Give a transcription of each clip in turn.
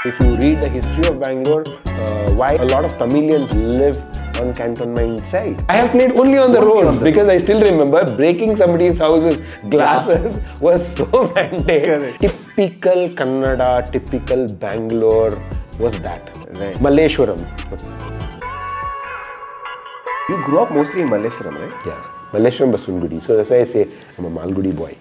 If you read the history of Bangalore, why a lot of Tamilians live on cantonment side. I have played only on the roads because I still remember breaking somebody's house's glasses was so fantastic. Typical Kannada, typical Bangalore was that. Right. Malleshwaram. You grew up mostly in Malleshwaram, right? Yeah. Malleshwaram, Basavangudi. So that's why I say I'm a Malgudi boy.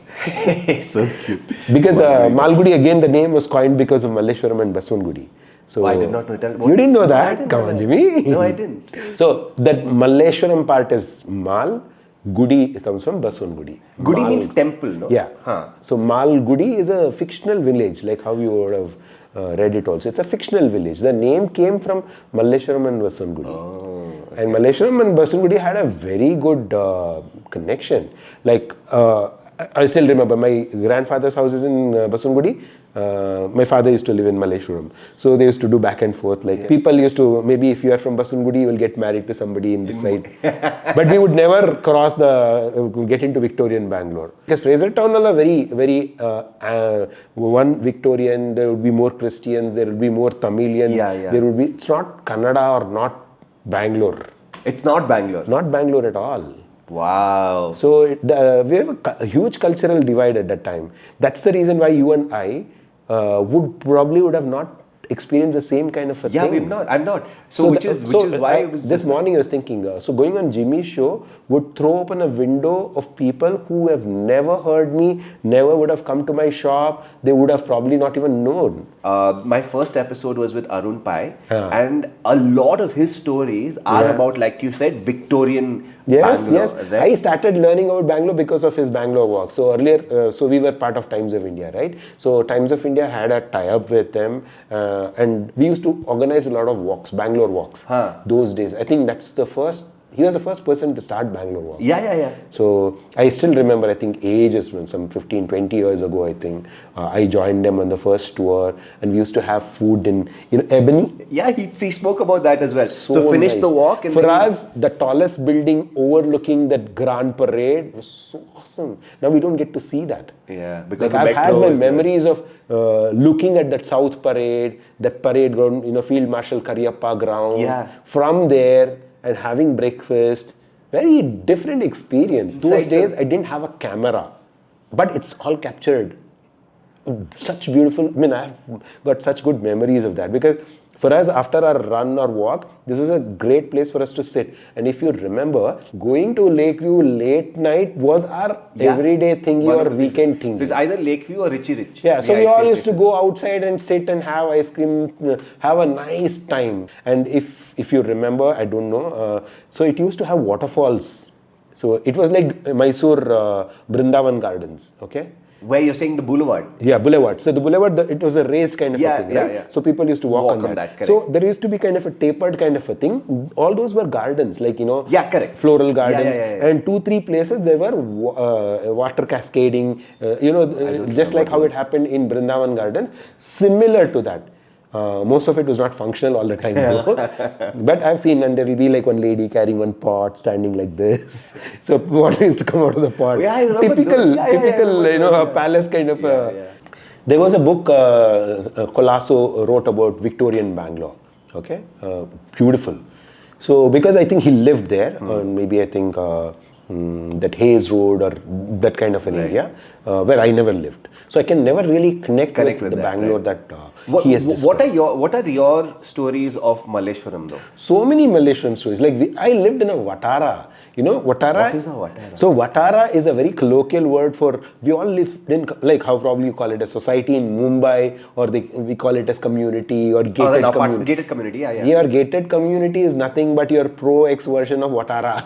So cute. Because Malgudi, again, the name was coined because of Malleshwaram and Basavangudi. So I did not know that. You didn't know that? Come on, Jimmy. No, I didn't. So that Malleshwaram part is Mal. Gudi comes from Basavangudi. Gudi means temple, no? Yeah. Huh. So Malgudi is a fictional village, like how you would have read it also. It's a fictional village. The name came from Malleshwaram and Basavangudi. Oh, okay. And Malleshwaram and Basavangudi had a very good connection. Like, I still remember my grandfather's house is in Basavangudi. My father used to live in Malleshwaram. So they used to do back and forth. Like people used to, maybe if you are from Basavangudi, you will get married to somebody in this side. But we would never cross get into Victorian Bangalore. Because Fraser Town are very, very, one Victorian, there would be more Christians, there would be more Tamilians. There would be, it's not Kannada or not Bangalore. It's not Bangalore. Not Bangalore at all. Wow. So we have a huge cultural divide at that time. That's the reason why you and I would have not experienced the same kind of a thing. Yeah, we've not. I'm not. So which is why it was this morning I was thinking. So going on Jimmy's show would throw open a window of people who have never heard me, never would have come to my shop. They would have probably not even known. My first episode was with Arun Pai, and a lot of his stories are about, like you said, Victorian Bangalore. Yes. Right? I started learning about Bangalore because of his Bangalore walk. So earlier, so we were part of Times of India, right? So Times of India had a tie-up with them, and we used to organize a lot of walks, Bangalore walks. Those days, I think that's the first. He was the first person to start Bangalore walks. Yeah. So I still remember, I think ages, some 15, 20 years ago, I think, I joined them on the first tour, and we used to have food in, Ebony. Yeah, he spoke about that as well. So finish nice. the walk. And for us, the tallest building overlooking that Grand Parade was so awesome. Now we don't get to see that. Yeah, because I've had my memories of looking at that South Parade, that parade ground, Field Marshal Cariappa ground. Yeah. From there, and having breakfast, very different experience. Those days I didn't have a camera, but it's all captured. Such beautiful, I've got such good memories of that, because for us, after our run or walk, this was a great place for us to sit. And if you remember, going to Lakeview late night was our everyday thingy or weekend thingy. So it's either Lakeview or Richie Rich. Yeah, so we all used to go outside and sit and have ice cream, have a nice time. And if you remember, I don't know, so it used to have waterfalls. So it was like Mysore Brindavan Gardens, okay? Where you're saying the boulevard. Yeah, boulevard. So the boulevard, it was a raised kind of a thing, right? Yeah. So people used to walk on that. So there used to be kind of a tapered kind of a thing. All those were gardens, like, Yeah, correct. floral gardens. Yeah. And 2-3 places there were water cascading, just like how it happened in Brindavan Gardens. Similar to that. Most of it was not functional all the time though. But I've seen, and there will be like one lady carrying one pot standing like this. So water used to come out of the pot. Yeah, I remember typical, a palace kind of There was a book Colasso wrote about Victorian Bangalore. Okay, beautiful. So because I think he lived there, maybe I think that Hayes Road or that kind of an area where I never lived. So I can never really connect with the Bangalore that he has described. What are your stories of Malleshwaram though? So many Malleshwaram stories. Like I lived in a Watara. Watara? What is a Watara? So Watara is a very colloquial word for, we all live in, like how probably you call it a society in Mumbai, or we call it as community or gated community. Gated community, yeah. Your gated community is nothing but your pro-X version of Watara.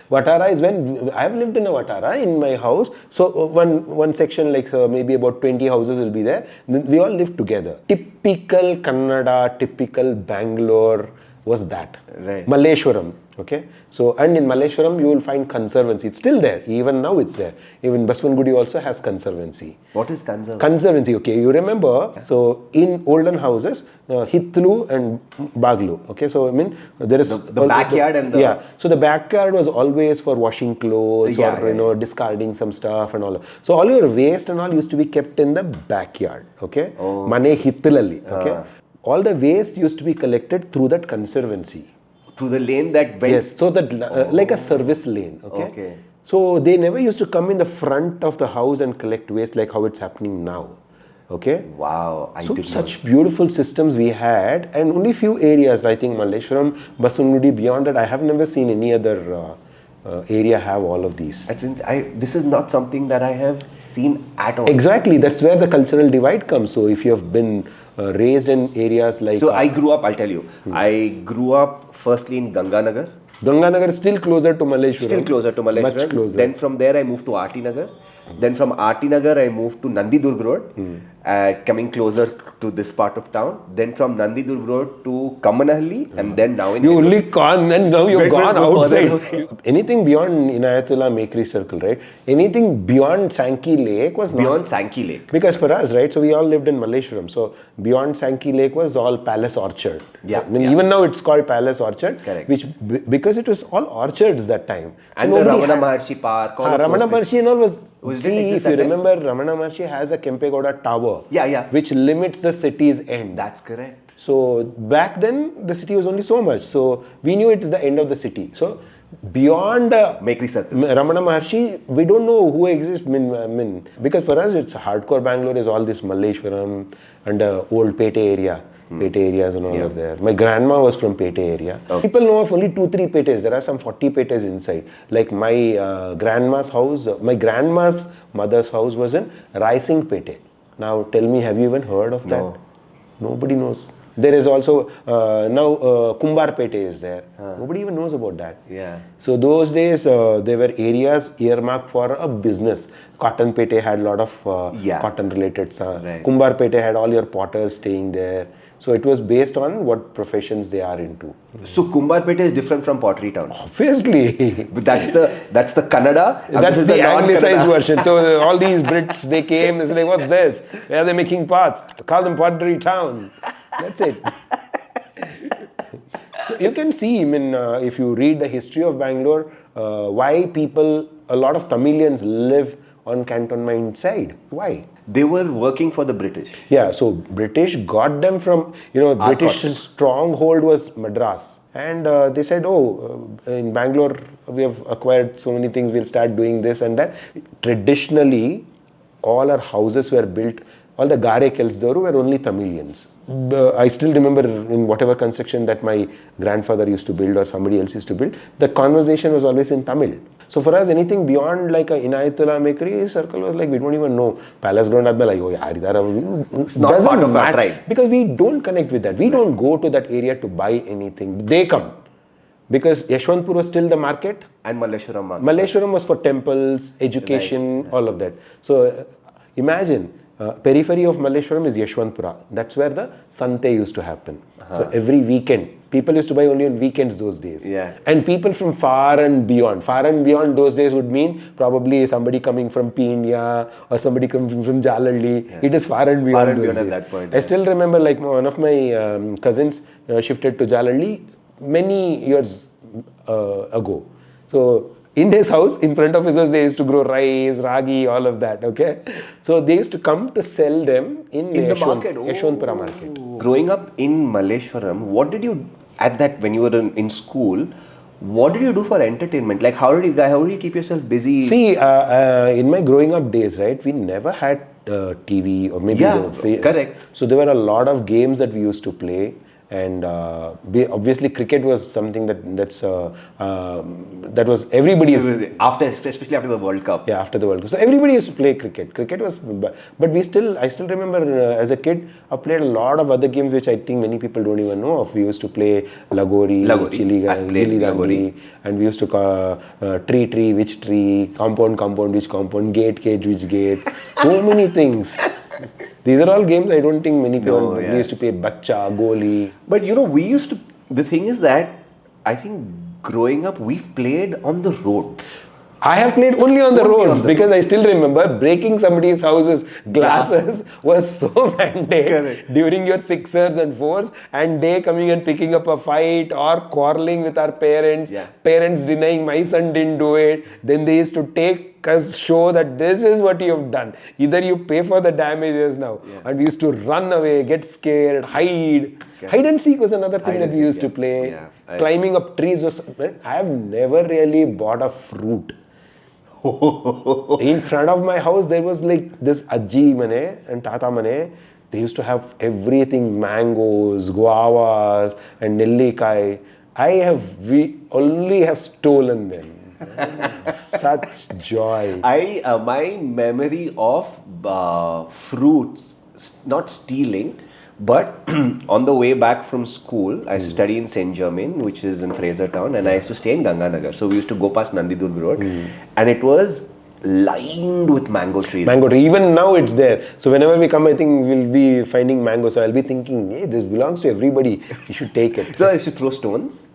Watara is when I've lived in a Watara in my house. So one section, like maybe about 20 houses will be there. We all live together. Typical Kannada, typical Bangalore was that. Right. Malleshwaram. Okay, so and in Malleshwaram you will find conservancy. It's still there. Even now it's there. Even Basavangudi also has conservancy. What is conservancy? Conservancy. Okay, you remember? So in olden houses, Hitlu and Baglu. Okay, so I mean there is the backyard and the So the backyard was always for washing clothes or discarding some stuff and all. So all your waste and all used to be kept in the backyard. Okay, Mane Hitlalli. Okay, all the waste used to be collected through that conservancy. Through the lane that went. Yes, so that like a service lane. Okay. So they never used to come in the front of the house and collect waste like how it's happening now. Okay. Wow. Such beautiful systems we had, and only few areas. I think Malleshwaram, Basavangudi. Beyond that, I have never seen any other area have all of these. This is not something that I have seen at all. Exactly. That's where the cultural divide comes. So if you have been raised in areas like... So I grew up, I'll tell you. I grew up firstly in Ganganagar. Ganganagar is still closer to Malleshwaram. Still closer to Malleshwaram. Much closer. Then from there I moved to Arti Nagar. Then from Arti Nagar I moved to Nandidurg Road, coming closer to this part of town. Then from Nandidurg Road to Kamanahalli, and then now in... You only gone and now you've gone outside. Anything beyond Inayatullah Makery Circle, right? Anything beyond Sankey Lake was not... Beyond Sankey Lake. Because for us, right, so we all lived in Malleshwaram. So beyond Sankey Lake was all Palace Orchard. Even now it's called Palace Orchard. Correct. Which, because it was all orchards that time. And so the Ramanamaharshi Park. Ramanamaharshi and all was... if you remember, Ramanamaharshi has a Kempegowda tower, which limits the city's end. That's correct. So back then, the city was only so much. So we knew it is the end of the city. So beyond Makery Circle, Ramanamaharshi, we don't know who exists. Because for us, it's hardcore Bangalore is all this Malleshwaram and old Pete area. Pete areas and all are there. My grandma was from Pete area. People know of only 2-3 Petes. There are some 40 Petes inside. Like my grandma's house, my grandma's mother's house was in Rising Pete. Now tell me, have you even heard of that? Nobody knows. There is also now Kumbar Pete is there. Nobody even knows about that. So those days there were areas earmarked for a business. Cotton Pete had a lot of cotton related. Kumbar Pete had all your potters staying there. So it was based on what professions they are into. So Kumbarpete is different from Pottery Town. Obviously. But that's the Kannada. That's the anglicized version. So all these Brits, they came, they said, like, what's this? Where are they making pots? Call them Pottery Town. That's it. So you can see, if you read the history of Bangalore, why a lot of Tamilians live on cantonment side. Why? They were working for the British. Yeah, so British got them from, British stronghold was Madras. And they said, in Bangalore, we have acquired so many things, we'll start doing this and that. Traditionally, all our houses were built, all the Gare Kelsdoru were only Tamilians. I still remember in whatever construction that my grandfather used to build or somebody else used to build, the conversation was always in Tamil. So for us, anything beyond like a Inayatullah Makery Circle was like, we don't even know. Palace Ground, it's not part of our tribe. Because we don't connect with that. We don't go to that area to buy anything. They come. Because Yeshwanthpur was still the market. And Malleshwaram market. Malleshwaram was for temples, education, all of that. So imagine, periphery of Malleshwaram is Yeshwanthpura. That's where the Sante used to happen. So every weekend, people used to buy only on weekends those days. And people from far and beyond those days would mean probably somebody coming from Peenya or somebody coming from Jalalli. It is far and beyond those days. At that point, I still remember like one of my cousins shifted to Jalalli many years ago. So in his house, in front of his house, they used to grow rice, ragi, all of that, okay? So they used to come to sell them in the market, Yeshwanthpura market. Growing up in Malleshwaram, what did you, when you were in school, what did you do for entertainment? Like how did you keep yourself busy? See, in my growing up days, right, we never had TV or maybe... correct. So there were a lot of games that we used to play. And obviously, cricket was something that was everybody's. Especially after the World Cup. Yeah, after the World Cup. So everybody used to play cricket. Cricket was, but I still remember as a kid, I played a lot of other games which I think many people don't even know of. We used to play lagori, chili dandi, and we used to tree, which tree, compound, which compound, gate, which gate. So many things. These are all games I don't think many people we used to play bacha, goli. But the thing is that I think growing up, we've played on the roads. I have played only on the Only on roads the because I still remember breaking somebody's house's glasses was so mandate Correct. during your sixers and fours, and they coming and picking up a fight or quarreling with our parents. Yeah. Parents denying my son didn't do it. Then they used to take us, show that this is what you have done. Either you pay for the damages now. Yeah. And we used to run away, get scared, hide. Okay. Hide and seek was another thing Hide that and we seek, used to yeah. play. Yeah. Climbing up trees was. I have never really bought a fruit. In front of my house, there was like this Ajji Mane and Tata Mane. They used to have everything, mangoes, guavas, and nellikai. We only have stolen them. Such joy. My memory of fruits, not stealing, but on the way back from school, I used to study in St. Germain, which is in Fraser Town, and I used to stay in Ganganagar. So we used to go past Nandidurg Road, and it was lined with mango trees. Mango tree. Even now it's there. So whenever we come, I think we'll be finding mango. So I'll be thinking, hey, this belongs to everybody. You should take it. So I used to throw stones,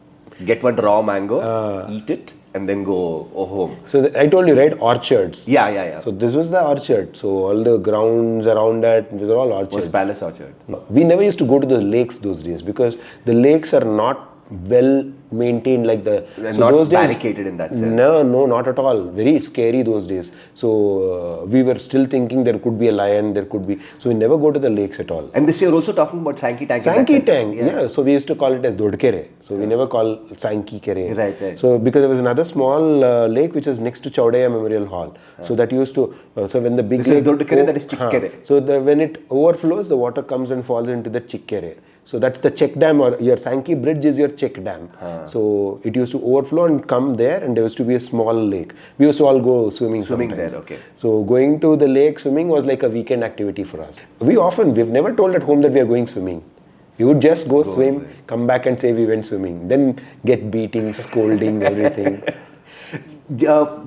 get one raw mango, eat it, and then go home. So I told you, right? Orchards. Yeah. So this was the orchard. So all the grounds around that, these are all orchards. Was Palace Orchard. We never used to go to the lakes those days because the lakes are not well maintained like the. They're so not those days, barricaded in that sense. No, not at all. Very scary those days. So we were still thinking there could be a lion, there could be. So we never go to the lakes at all. And this year also talking about Sankey Tank. Sankey Tank, yeah. So we used to call it as Dod Kere. So we never call Sankey Kere. Right. So because there was another small lake which is next to Chowdiah Memorial Hall. So that used to, so when the big This lake... is Dod Kere, that is Chikka. So when it overflows, the water comes and falls into the Chikka. So that's the check dam, or your Sankey bridge is your check dam. So it used to overflow and come there, and there used to be a small lake. We used to all go swimming sometimes. There, okay. So going to the lake swimming was like a weekend activity for us. We've never told at home that we are going swimming. You would just go swim, come back and say we went swimming. Then get beating, scolding, everything.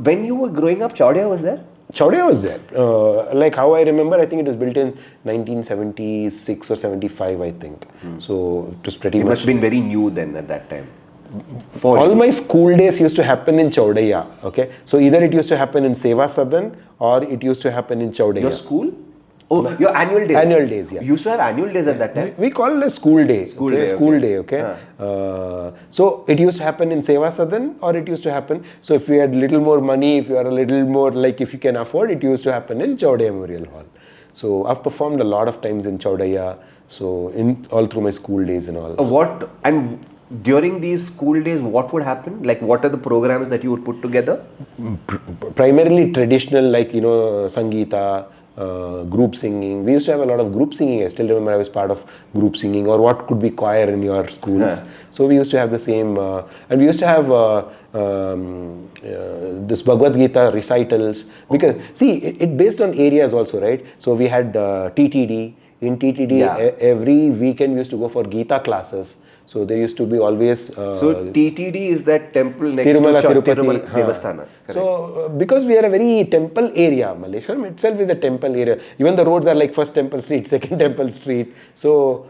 When you were growing up, Chowdiah was there? Chowdiah was there. Like how I remember, I think it was built in 1976 or 75, I think. So it was pretty much... It must have been very new then at that time. All my school days used to happen in Chowdiah. Okay, so either it used to happen in Seva Sadan or it used to happen in Chowdiah. Your school? Oh, your annual days. Annual days, yeah. You used to have annual days at that time? We call it a school day. School day, okay. So it used to happen in Seva Sadan or it used to happen, so if you had little more money, if you are a little more, like if you can afford, it used to happen in Chowdiah Memorial Hall. So I've performed a lot of times in Chowdiah, so in all through my school days and all. And during these school days, what would happen? Like what are the programs that you would put together? Primarily traditional, like, Sangeeta, group singing. We used to have a lot of group singing. I still remember I was part of group singing, or what could be choir in your schools. So we used to have the same, and we used to have this Bhagavad Gita recitals, because see, it based on areas also, right? So we had TTD. In TTD, every weekend we used to go for Gita classes. So there used to be always... so TTD is that temple next Tirumala, to Tirupati, Devasthana. So because we are a very temple area, Malleshwaram itself is a temple area. Even the roads are like first Temple Street, second Temple Street. So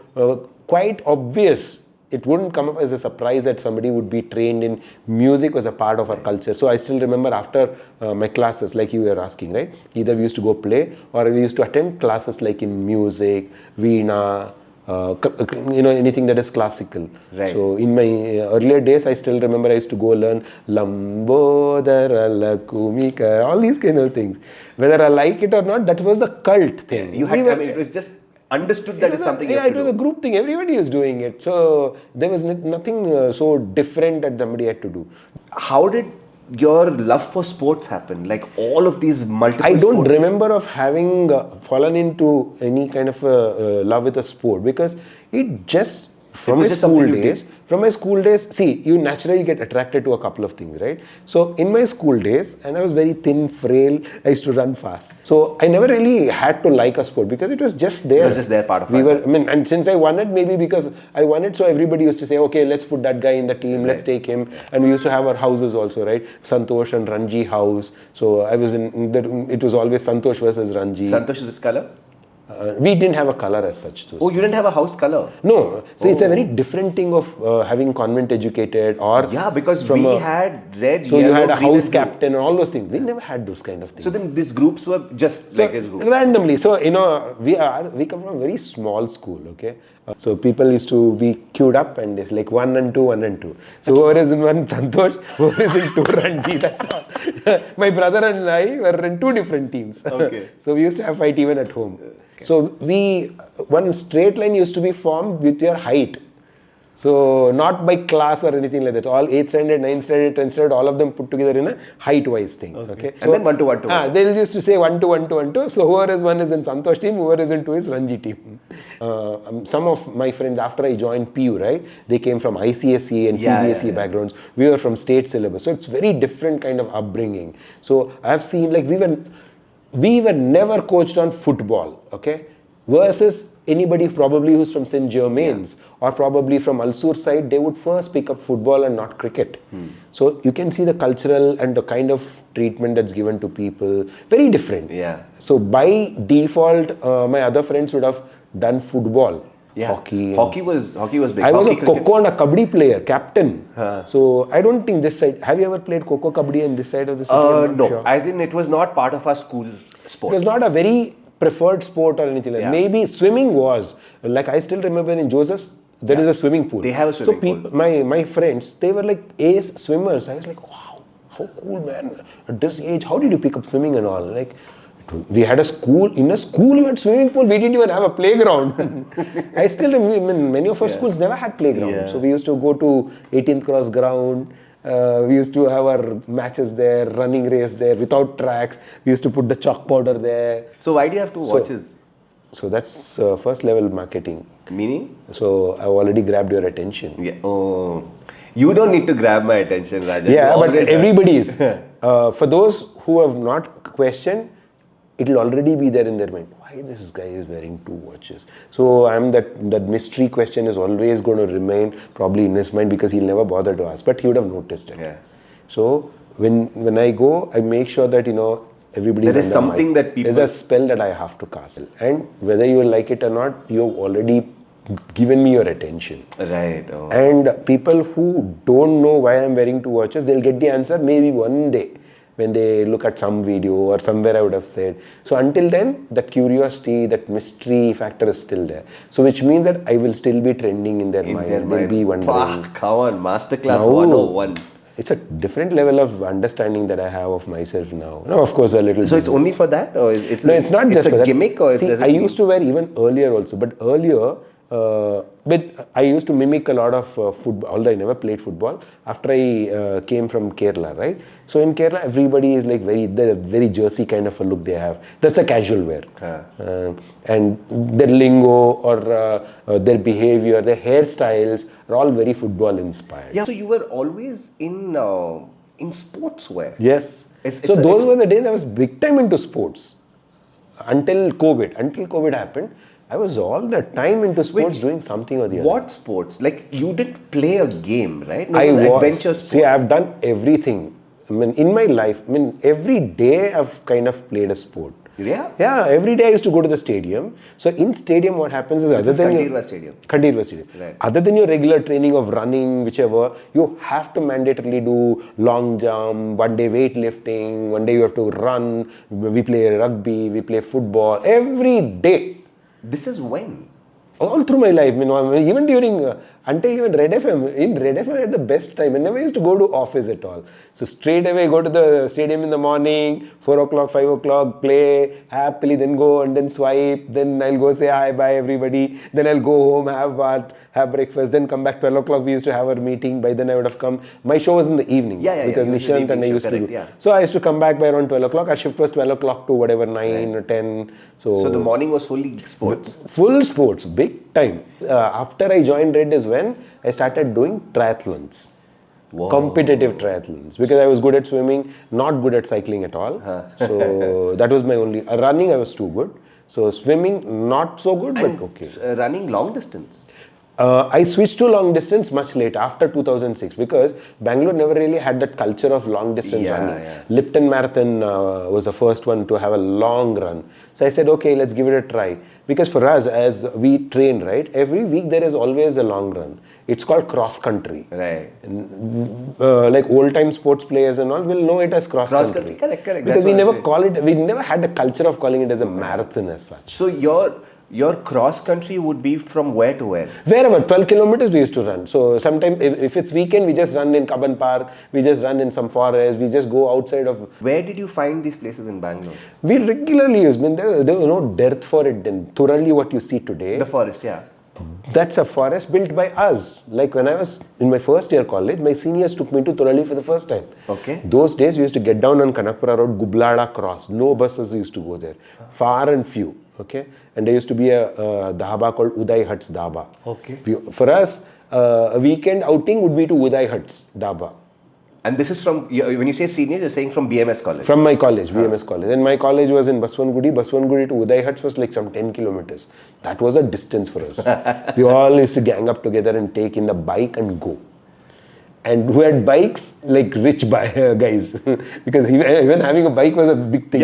quite obvious. It wouldn't come up as a surprise that somebody would be trained in music was a part of our culture. So I still remember after my classes, like you were asking, right? Either we used to go play or we used to attend classes like in music, veena, anything that is classical. Right. So in my earlier days, I still remember I used to go learn Lambodara Lakumika, all these kind of things. Whether I like it or not, that was the cult thing. It was just understood that is something you have to do. It was a group thing. Everybody is doing it. So there was nothing so different that somebody had to do. How did your love for sports happen? Like all of these multiple I don't sports? remember of having fallen into any kind of love with a sport, because it just from my school days, see, you naturally get attracted to a couple of things, right? So in my school days, and I was very thin, frail, I used to run fast. So I never really had to like a sport because it was just there. It was just there, part of it. And since I won it, maybe because I won it, so everybody used to say, okay, let's put that guy in the team, let's take him. And we used to have our houses also, right? Santosh and Ranji house. So I was it was always Santosh versus Ranji. Santosh is which color? We didn't have a color as such. Oh, you didn't have a house color? No. So it's a very different thing of having convent educated or... Yeah, because we had red, so yellow, you had a green house and blue. captain and all those things. We never had those kind of things. So then these groups were just like as groups? Randomly. So, we come from a very small school, okay? So people used to be queued up and it's like 1 and 2, 1 and 2. So whoever is in 1, Santosh, whoever is in 2, Ranji, that's all. My brother and I were in 2 different teams. Okay. So we used to have fight even at home. Okay. So one straight line used to be formed with your height. So not by class or anything like that. All 8th standard, 9th standard, 10th standard, all of them put together in a height-wise thing. Okay. So, and then 1 to 1 to 1. They'll used to say 1 to 1 to 1 to. So whoever is 1 is in Santosh team, whoever is in 2 is Ranji team. Some of my friends after I joined PU, right? They came from ICSE and CBSE backgrounds. We were from state syllabus. So it's very different kind of upbringing. So I've seen like we were never coached on football. Okay. Versus anybody probably who's from St. Germain's or probably from Alsur side, they would first pick up football and not cricket. So you can see the cultural and the kind of treatment that's given to people, very different. Yeah. So by default, my other friends would have done football, hockey. Hockey was big. I was hockey, a kho-kho and a kabaddi player, captain. So I don't think this side, have you ever played kho-kho kabaddi in this side of the city? No, sure. as in it was not part of our school sport. It was not a very preferred sport or anything like that. Maybe swimming was. Like I still remember in Joseph's, there is a swimming pool. They have a swimming pool. My friends, they were like ace swimmers. I was like, wow, how cool, man. At this age, how did you pick up swimming and all? Like, we had a school, in a school we had swimming pool, we didn't even have a playground. I still remember, many of our schools never had playground. So we used to go to 18th Cross ground. We used to have our matches there, running race there without tracks. We used to put the chalk powder there. So why do you have 2 watches? So that's first level marketing. Meaning? So I've already grabbed your attention. Yeah. Oh, you don't need to grab my attention, Raja. Yeah, but everybody is. For those who have not questioned, it will already be there in their mind. Why this guy is wearing 2 watches? So that mystery question is always going to remain probably in his mind because he'll never bother to ask, but he would have noticed it. Yeah. So when I go, I make sure that everybody's there is something that people... There's a spell that I have to cast. And whether you like it or not, you've already given me your attention. Right. Oh. And people who don't know why I'm wearing 2 watches, they'll get the answer maybe one day when they look at some video or somewhere I would have said. So until then, that curiosity, that mystery factor is still there. So which means that I will still be trending in their mind. They'll be wondering. Come on, Masterclass 101. It's a different level of understanding that I have of myself now. No, of course, a little. So it's only for that, or it's no, it's not just for that. It's a gimmick, or see, I used to wear even earlier also, but earlier. But I used to mimic a lot of football, although I never played football. After I came from Kerala, right? So in Kerala, everybody is like very jersey kind of a look they have. That's a casual wear. And their lingo or their behavior, their hairstyles are all very football inspired. Yeah. So you were always in sportswear. Yes. So those were the days I was big time into sports. Until COVID happened. I was all the time into sports doing something or the other. What sports? Like you didn't play a game, right? No, I was. Adventure sports. See, I've done everything. I mean, in my life, every day I've kind of played a sport. Yeah? Yeah, every day I used to go to the stadium. So in stadium, what happens is other than Kandirva Stadium. Right. Other than your regular training of running, whichever, you have to mandatorily do long jump, one day weightlifting, one day you have to run. We play rugby, we play football every day. This is when? All through my life, even during, until even Red FM, in Red FM I had the best time. I never used to go to office at all. So straight away go to the stadium in the morning, 4 o'clock, 5 o'clock, play, happily, then go and then swipe, then I'll go say hi, bye everybody, then I'll go home, have bath, have breakfast, then come back 12 o'clock, we used to have our meeting, by then I would have come. My show was in the evening, because Nishant and I used to do. Yeah. So I used to come back by around 12 o'clock, our shift was 12 o'clock to whatever, 9 or 10. So the morning was fully sports? Full sports, big time. After I joined Red is when I started doing triathlons. Whoa. Competitive triathlons, because I was good at swimming, not good at cycling at all. So that was my only, running I was too good. So swimming not so good, but okay. Running long distance? I switched to long distance much later, after 2006, because Bangalore never really had that culture of long distance running. Lipton Marathon was the first one to have a long run. So I said, okay, let's give it a try. Because for us, as we train, right, every week there is always a long run. It's called cross country. Right. Like old time sports players and all will know it as cross country. Correct. Because we never call it, we never had the culture of calling it as a marathon as such. So your cross country would be from where to where? Wherever, 12 kilometers we used to run. So sometimes if it's weekend, we just run in Kaban Park, we just run in some forest, we just go outside of... Where did you find these places in Bangalore? We regularly use, I mean, there was no dearth for it then. Turahalli, what you see today. The forest, yeah. That's a forest built by us. Like when I was in my first year college, my seniors took me to Turahalli for the first time. Okay. Those days we used to get down on Kanakpura Road, Gublada Cross. No buses used to go there. Far and few. Okay. And there used to be a dhaba called Uday Huts Dhaba. Okay. For us, a weekend outing would be to Uday Huts Dhaba. And this is from, when you say seniors, you're saying from BMS College? From my college, BMS College. And my college was in Basavangudi. Basavangudi to Uday Huts was like some 10 kilometers. That was a distance for us. We all used to gang up together and take in the bike and go. And who had bikes? Like rich guys. Because even having a bike was a big thing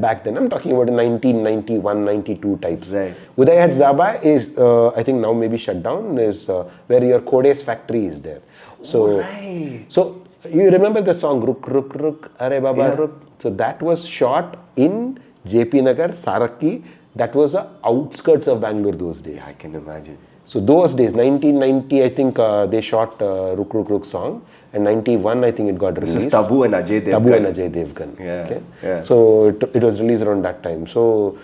back then. I'm talking about 1991, 92 types. Right. Uday Huts Dhaba is, I think now maybe shut down, is where your Kode's factory is there. So, so you remember the song Ruk Ruk Ruk Are Baba Ruk? So that was shot in JP Nagar, Sarakki. That was the outskirts of Bangalore those days. Yeah, I can imagine. So those days, 1990, I think they shot Ruk Ruk Ruk song, and 91, I think it got released. This is Tabu and Ajay Devgan. Tabu and Ajay Devgan. Yeah, okay? yeah. So it was released around that time. So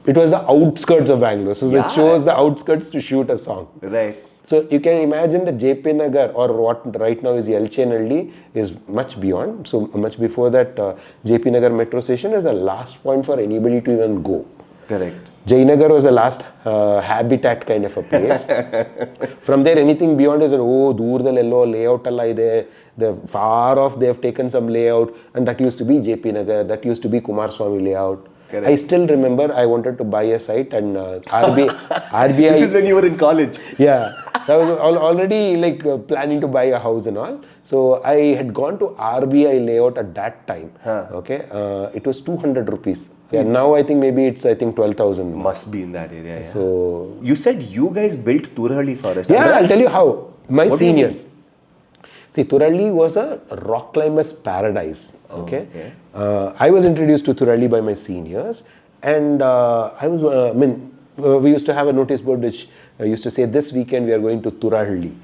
it was the outskirts of Bangalore. So it shows the outskirts to shoot a song. Right. So you can imagine that JP Nagar, or what right now is Yelchenalli, is much beyond. So much before that, JP Nagar metro station is the last point for anybody to even go. Correct. Jayanagar was the last habitat kind of a place. From there, anything beyond is, oh, Doordalello, layout alla ide. The far off, they have taken some layout, and that used to be JP Nagar, that used to be Kumaraswamy layout. Correct. I still remember I wanted to buy a site, and RBI. This is when you were in college. Yeah, I was already like planning to buy a house and all. So I had gone to RBI layout at that time. Okay, it was 200 rupees. Yeah, now I think maybe it's 12,000. Must be in that area. Yeah. So you said you guys built Turahalli Forest. Yeah, I'll tell you how. My seniors. See, Turahalli was a rock climber's paradise. Okay. I was introduced to Turahalli by my seniors, and we used to have a notice board which used to say, this weekend we are going to Turahalli.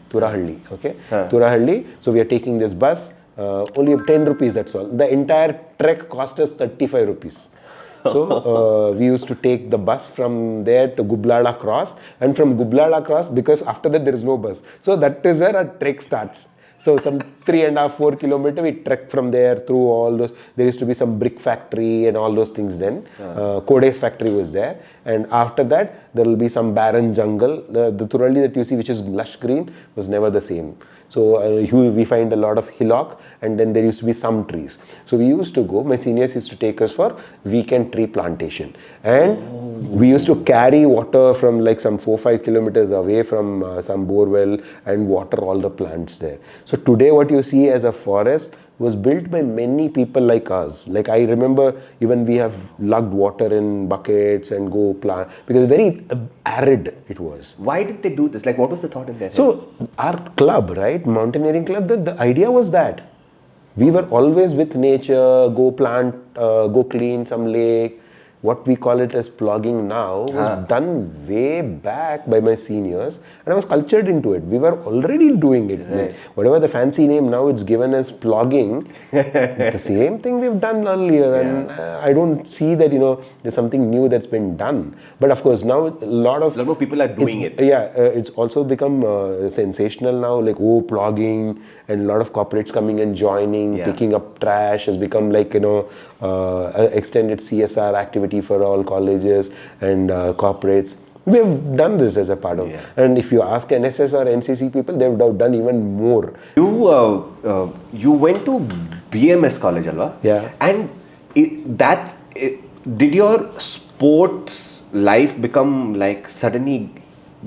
Okay. Turahalli. So we are taking this bus. Only 10 rupees. That's all. The entire trek cost us 35 rupees. So we used to take the bus from there to Gublada Cross, and from Gublada Cross, because after that there is no bus. So that is where our trek starts. So some 3.5, 4 kilometers, we trek from there through all those. There used to be some brick factory and all those things then. Kode's factory was there. And after that, there will be some barren jungle. The Turahalli that you see, which is lush green, was never the same. So we find a lot of hillock, and then there used to be some trees. So we used to go, my seniors used to take us for weekend tree plantation. And we used to carry water from like some 4-5 kilometers away from some borewell and water all the plants there. So today what you see as a forest was built by many people like us. Like I remember even we have lugged water in buckets and go plant, because very arid it was. Why did they do this? Like what was the thought in their head? So our club, right, mountaineering club, the idea was that we were always with nature, go plant, go clean some lake. What we call it as plogging now was done way back by my seniors, and I was cultured into it. We were already doing it. Right. Whatever the fancy name now it's given as plogging, the same thing we've done earlier, and I don't see that there's something new that's been done. But of course now a lot more people are doing it. Yeah, it's also become sensational now. Like plogging, and a lot of corporates coming and joining, picking up trash has become like extended CSR activity for all colleges and corporates. We have done this as a part of, and if you ask NSS or NCC people, they would have done even more. You went to BMS College, alva? Yeah. And did your sports life become like suddenly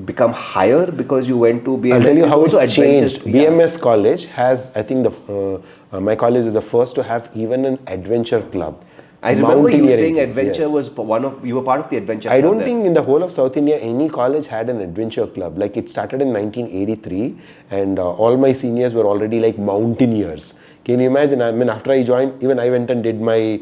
become higher because you went to BMS? I'll tell you how Also it adventures- changed. BMS College has, I think, my college is the first to have even an adventure club. I remember you Mountaineering saying club, adventure yes. was you were part of the adventure I club don't there. think in the whole of South India any college had an adventure club. Like it started in 1983 and all my seniors were already like mountaineers. Can you imagine? I mean, after I joined, even I went and did my,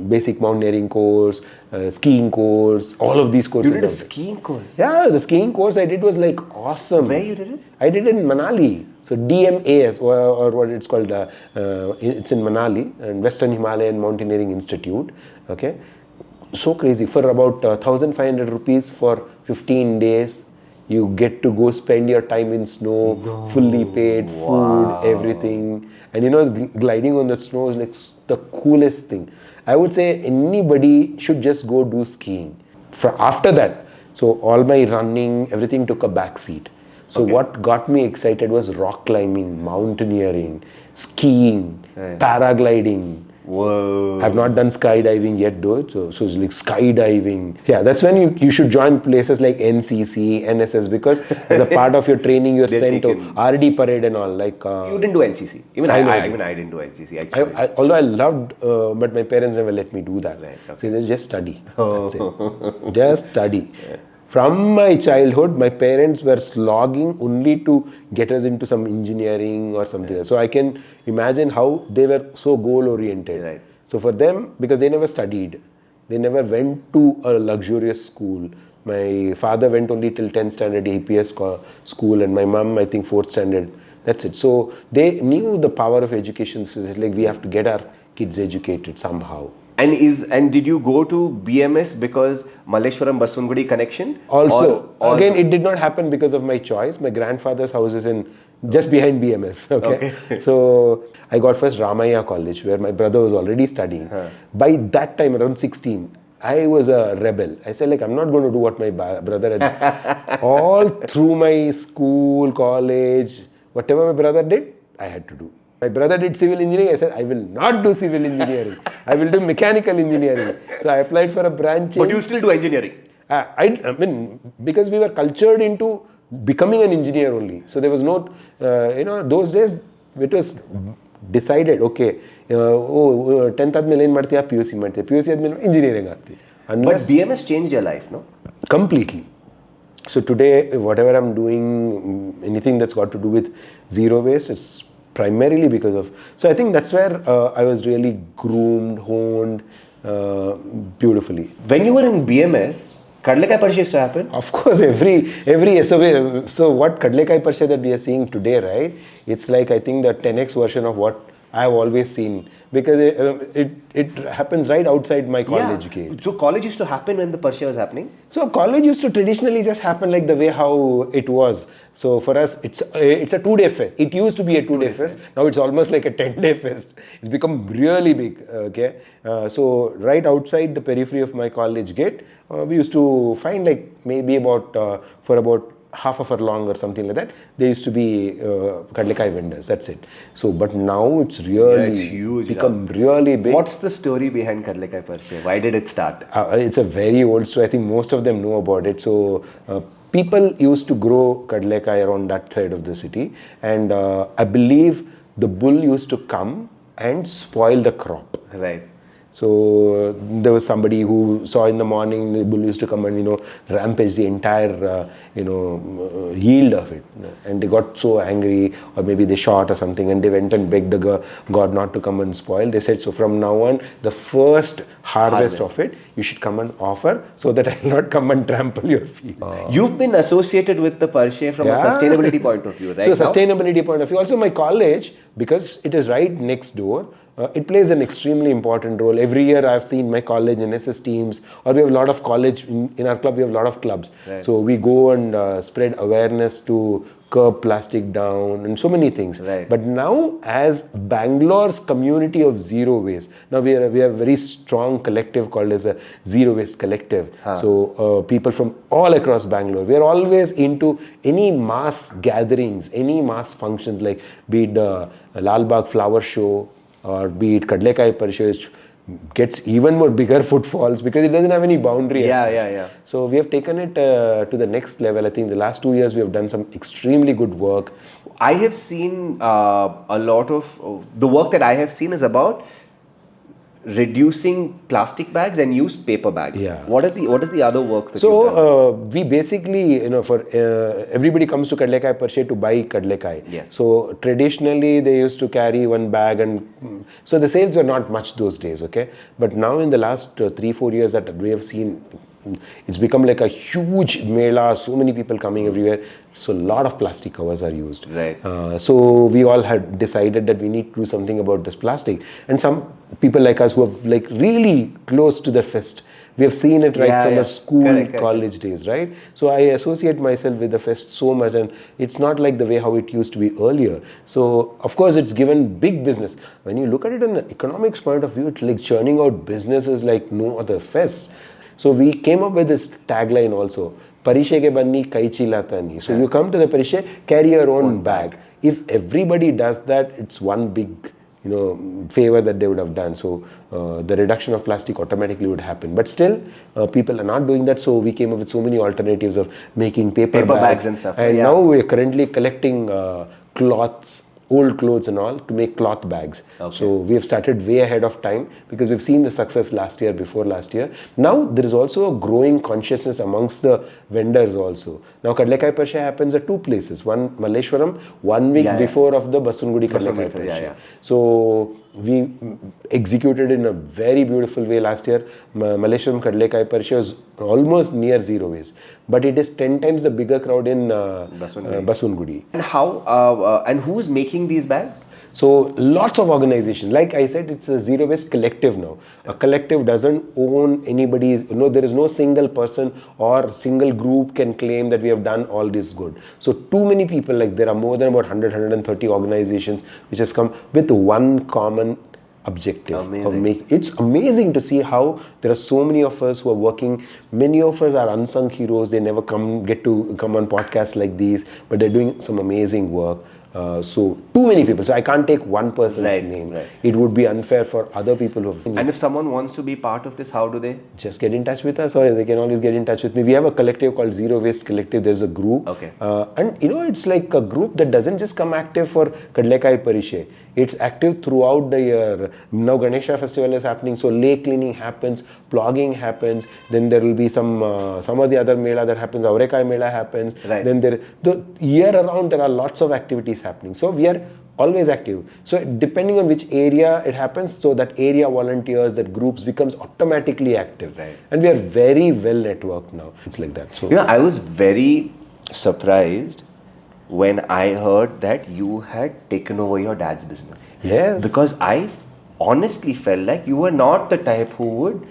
basic mountaineering course, skiing course, all of these courses. You did a out there. skiing course? Yeah, the skiing course I did was like awesome. Where you did it? I did it in Manali. So DMAS or what it's called, it's in Manali and Western Himalayan Mountaineering Institute. Okay, so crazy. For about 1,500 rupees for 15 days, you get to go spend your time in snow, fully paid, food, everything. And gliding on the snow is like the coolest thing. I would say anybody should just go do skiing. After that, so all my running, everything took a back seat. So what got me excited was rock climbing, mountaineering, skiing, paragliding. Whoa. I've not done skydiving yet though, so it's like skydiving. Yeah, that's when you should join places like NCC, NSS, because as a part of your training you're sent to RD parade and all. Like You didn't do NCC. Even I didn't do NCC actually. although I loved, but my parents never let me do that. Right, okay. So they just study. That's it. Just study. Yeah. From my childhood, my parents were slogging only to get us into some engineering or something else. So I can imagine how they were so goal-oriented. Right. So for them, because they never studied, they never went to a luxurious school. My father went only till 10th standard APS school and my mom, I think 4th standard. That's it. So they knew the power of education. So it's like we have to get our kids educated somehow. And did you go to BMS because Malleshwaram Basavangudi connection? Also, again, it did not happen because of my choice. My grandfather's house is just behind BMS. Okay. So I got first Ramaiah College where my brother was already studying. By that time, around 16, I was a rebel. I said, I'm not going to do what my brother had. All through my school, college, whatever my brother did, I had to do. My brother did civil engineering. I said, I will not do civil engineering. I will do mechanical engineering. So I applied for a branch. But you still do engineering? I mean, because we were cultured into becoming an engineer only. So there was no, those days it was decided, okay, 10th ಆದ್ಮೇಲೆ ಏನು ಮಾಡ್ತೀಯಾ PUC ಮಾಡ್ತೀಯಾ PUC ಆದ್ಮೇಲೆ engineering ಆಗ್ತೀಯಾ. But BMS changed your life, no? Completely. So today, whatever I'm doing, anything that's got to do with zero waste, it's primarily because of. So I think that's where I was really groomed, honed beautifully. When you were in BMS, Kadalekai Parishe used to happen? Of course, so what Kadalekai Parishe that we are seeing today, right? It's like I think the 10x version of what I've always seen, because it happens right outside my college gate. So college used to happen when the Parishe was happening? So college used to traditionally just happen like the way how it was. So for us, it's a 2-day fest. It used to be a 2-day fest. Now it's almost like a 10-day fest. It's become really big. Okay, so right outside the periphery of my college gate, we used to find like maybe for about half of a long or something like that, there used to be Kadalekai vendors. That's it. So, but now it's really it's huge, become really big. What's the story behind Kadalekai Parishe? Why did it start? It's a very old story. I think most of them know about it. So, people used to grow Kadalekai around that side of the city, and I believe the bull used to come and spoil the crop. Right. So there was somebody who saw in the morning the bull used to come and rampage the entire yield of it, and they got so angry, or maybe they shot or something, and they went and begged the God not to come and spoil. They said, so from now on, the first harvest of it, you should come and offer, so that I will not come and trample your field. You've been associated with the Parishe from a sustainability point of view, right? So sustainability point of view. Also my college, because it is right next door, it plays an extremely important role. Every year I've seen my college and SS teams, or we have a lot of college, in our club we have a lot of clubs. Right. So we go and spread awareness to curb plastic down and so many things. Right. But now as Bangalore's community of zero waste, now we have a very strong collective called as a Zero Waste Collective. So people from all across Bangalore, we are always into any mass gatherings, any mass functions, like be it the Lal Bagh flower show, or be it Kadalekai Parishe gets even more bigger footfalls because it doesn't have any boundary. Yeah. So we have taken it to the next level. I think the last 2 years we have done some extremely good work. I have seen a lot of the work that I have seen is about reducing plastic bags and use paper bags. Yeah. What is the other work that you've done? So we basically, for everybody comes to Kadalekai Parishe to buy Kadalekai. Yes. So traditionally they used to carry one bag, and so the sales were not much those days. Okay, but now in the last 3-4 years that we have seen, it's become like a huge mela, so many people coming everywhere. So a lot of plastic covers are used. Right. So we all had decided that we need to do something about this plastic. And some people like us who have like really close to the fest, we have seen it right from our school, college days, right? So I associate myself with the fest so much, and it's not like the way how it used to be earlier. So of course it's given big business. When you look at it in an economics point of view, it's like churning out businesses like no other fest. So we came up with this tagline also, Parishe ke banni kaichi latani. So you come to the Parishe, carry your own bag. If everybody does that, it's one big favor that they would have done. So the reduction of plastic automatically would happen. But still, people are not doing that. So we came up with so many alternatives of making paper bags and stuff. And now we are currently collecting cloths, old clothes and all, to make cloth bags. Okay. So we have started way ahead of time because we've seen the success before last year. Now there is also a growing consciousness amongst the vendors also. Now Kadalekai Parishe happens at two places. One Malleshwaram, 1 week before of the Basavangudi Kadalekai Parishe. So we executed in a very beautiful way last year. Malleshwaram Kadalekai Parishe was almost near zero waste, but it is 10 times the bigger crowd in Basavangudi. And how and who's making these bags? So lots of organizations. Like I said, it's a zero waste collective now. A collective doesn't own anybody's. There is no single person or single group can claim that we have done all this good. So too many people, like there are more than about 100-130 organizations which has come with one common objective. Amazing. It's amazing to see how there are so many of us who are working. Many of us are unsung heroes. They never get to come on podcasts like these, but they're doing some amazing work. So too many people. So I can't take one person's name. Right. It would be unfair for other people who have. And if someone wants to be part of this, how do they? Just get in touch with us, or they can always get in touch with me. We have a collective called Zero Waste Collective. There's a group. Okay. And it's like a group that doesn't just come active for Kadalekai Parishe. It's active throughout the year. Now Ganesha festival is happening, so lake cleaning happens, plogging happens. Then there will be some of the other mela that happens. Aurekai mela happens. Right. Then the year around there are lots of activities happening. So we are always active. So depending on which area it happens, so that area volunteers, that groups becomes automatically active. Right. And we are very well networked now. It's like that. So I was very surprised when I heard that you had taken over your dad's business. Yes. Because I honestly felt like you were not the type who would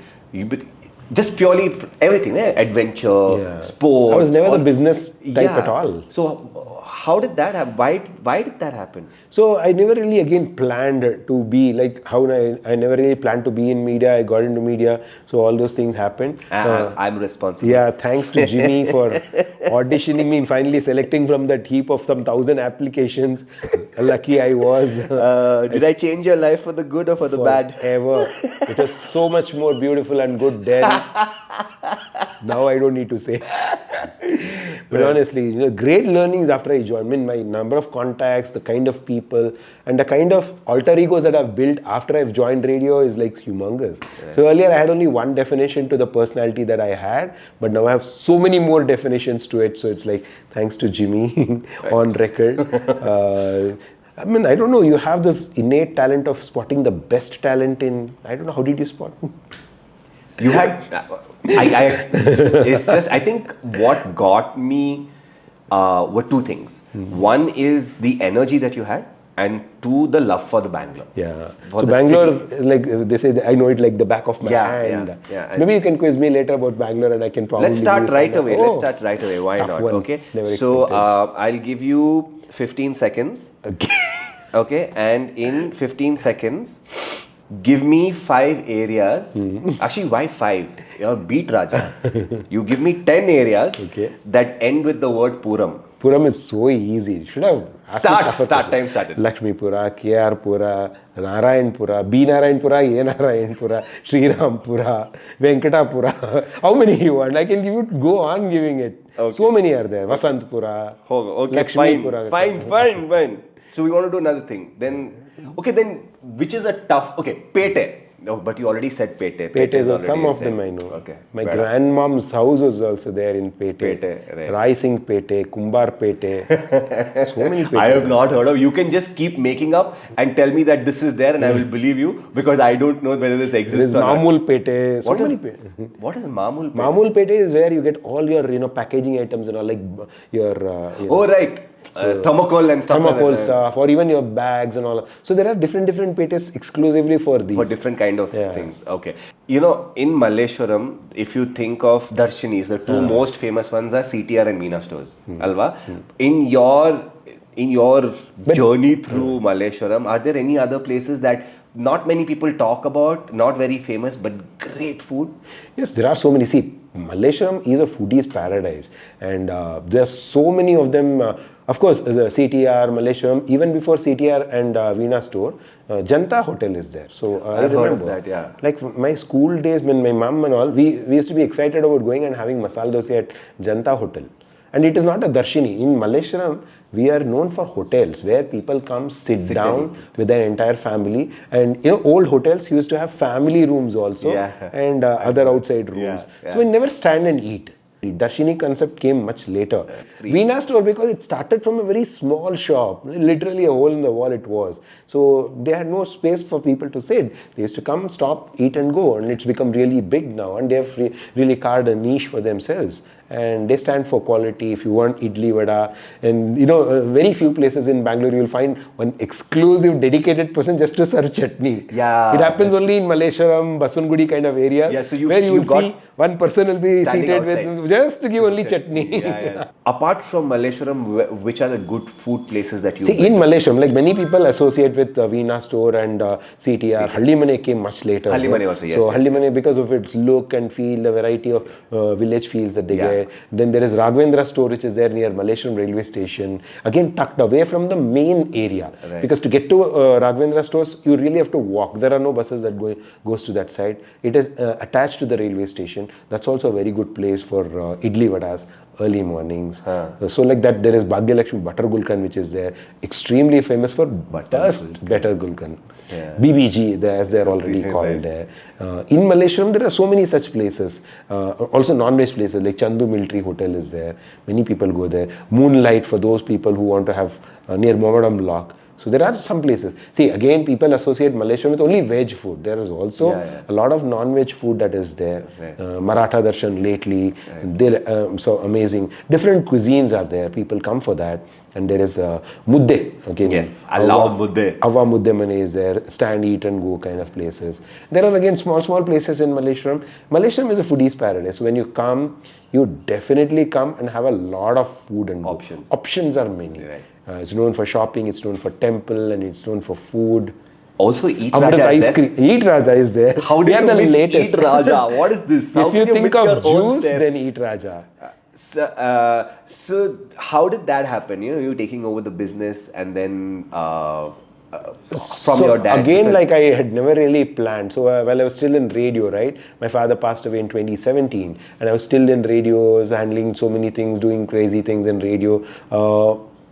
just purely everything, adventure, sports. I was never the business type at all. So how did that happen? Why did that happen? So I never really planned to be like how I never really planned to be in media. I got into media, so all those things happened. I'm responsible. Yeah, thanks to Jimmy for auditioning me and finally selecting from that heap of some 1,000 applications. Lucky I was. Did I change your life for the good or for the bad? Ever. It was so much more beautiful and good then. Now I don't need to say. But honestly, great learnings after I joined. I mean, my number of contacts, the kind of people, and the kind of alter egos that I've built after I've joined radio is like humongous. Yeah. So earlier I had only one definition to the personality that I had, but now I have so many more definitions to it. So it's like, thanks to Jimmy on record. I mean, I don't know, you have this innate talent of spotting the best talent in, I don't know, how did you spot? You had, it's just, I think what got me were two things. Mm-hmm. One is the energy that you had, and two, the love for the Bangalore. Yeah. So Bangalore, like they say, I know it like the back of my hand. Yeah. So maybe you can quiz me later about Bangalore and I can probably... Let's start right away. Why not? One. Okay. Never so I'll give you 15 seconds. Okay. Okay. And in 15 seconds, give me 5 areas. Actually, why 5? You're beat Raja. You give me 10 areas that end with the word Puram. Puram is so easy. You should have asked me tougher Start. questions. Time started. Lakshmipura, KR-pura, Narayanpura, B. Narayanpura, A. Narayanpura, Sri Rampura, Venkatapura. How many you want? I can give you, go on giving it. Okay. So many are there. Vasantpura, Okay, Lakshmipura. fine. So we want to do another thing. Then, which is a tough, Pete. No, but you already said Pete. Pete is some of them I know. Okay. My grandmom's house was also there in Pete. Right. Rai Singh Pete, Kumbar Pete. So many Pete. I have not heard of. You can just keep making up and tell me that this is there, and I will believe you because I don't know whether this exists There is or Mamul not. Pete. So What many is Pete. What is Mamul Pete? Mamul Pete is where you get all your packaging items and all, like your Oh right. Thermocol and stuff. thermocol like that. stuff, or even your bags and all. So there are different petes exclusively for these. For different kind of things. Okay. In Malleshwaram, if you think of darshanis, the two most famous ones are CTR and Meena stores. Alva? In your journey through Malleshwaram, are there any other places that not many people talk about, not very famous, but great food? Yes, there are so many. See, Malleshwaram is a foodie's paradise, and there are so many of them. Of course, CTR, Malleshwaram, even before CTR and Veena store, Janta Hotel is there. So I remember heard of that, yeah. Like my school days, when my mom and all, we used to be excited about going and having masala dosa at Janta Hotel. And it is not a darshini. In Malleshwaram, we are known for hotels where people come sit down with their entire family. And old hotels used to have family rooms also and other outside rooms. So we never stand and eat. The Darshini concept came much later. Veena store, because it started from a very small shop, literally a hole in the wall it was. So they had no space for people to sit. They used to come, stop, eat and go, and it's become really big now, and they have really carved a niche for themselves. And they stand for quality. If you want idli vada, and very few places in Bangalore you'll find one exclusive dedicated person just to serve chutney. Yeah, it happens only in Malleshwaram, Basavangudi kind of areas. Yeah, so where you will see one person will be seated outside with just to give only chutney. Apart from Malleshwaram, which are the good food places that you see in Malleshwaram? Like many people associate with Veena store and CTR. Hallimane came much later. Hallimane also, yes. So Hallimane, because of its look and feel, the variety of village feels that they get. Then there is Raghavendra store, which is there near Malleshwaram railway station. Again, tucked away from the main area. Right. Because to get to Raghavendra stores, you really have to walk. There are no buses that goes to that side. It is attached to the railway station. That's also a very good place for idli vadas, early mornings. So like that, there is Bhagyalakshmi Butter Gulkan, which is there. Extremely famous for best Butter Gulkan. BBG, as they're already called there. In Malleshwaram, there are so many such places. Also non-veg places, like Chandu Military Hotel is there. Many people go there. Moonlight for those people who want to have near Momadam Lock. So there are some places. See, again, people associate Malleshwaram with only veg food. There is also a lot of non-veg food that is there. Maratha Darshan lately, so amazing. Different cuisines are there. People come for that. And there is mudde. Again, yes, I love mudde. Ava mudde mane is there. Stand, eat and go kind of places. There are again small places in Malleshwaram. Malleshwaram is a foodie's paradise. So when you come, you definitely come and have a lot of food and options. Options are many. Right. It's known for shopping, it's known for temple, and it's known for food. Also, Eat Amrit Raja is ice there. cream. Eat Raja is there. How do you the miss latest. Eat Raja? What is this? If you think of juice, then Eat Raja. So how did that happen? You taking over the business and then from your dad? Again, like I had never really planned. So while I was still in radio, right? My father passed away in 2017, and I was still in radios, handling so many things, doing crazy things in radio.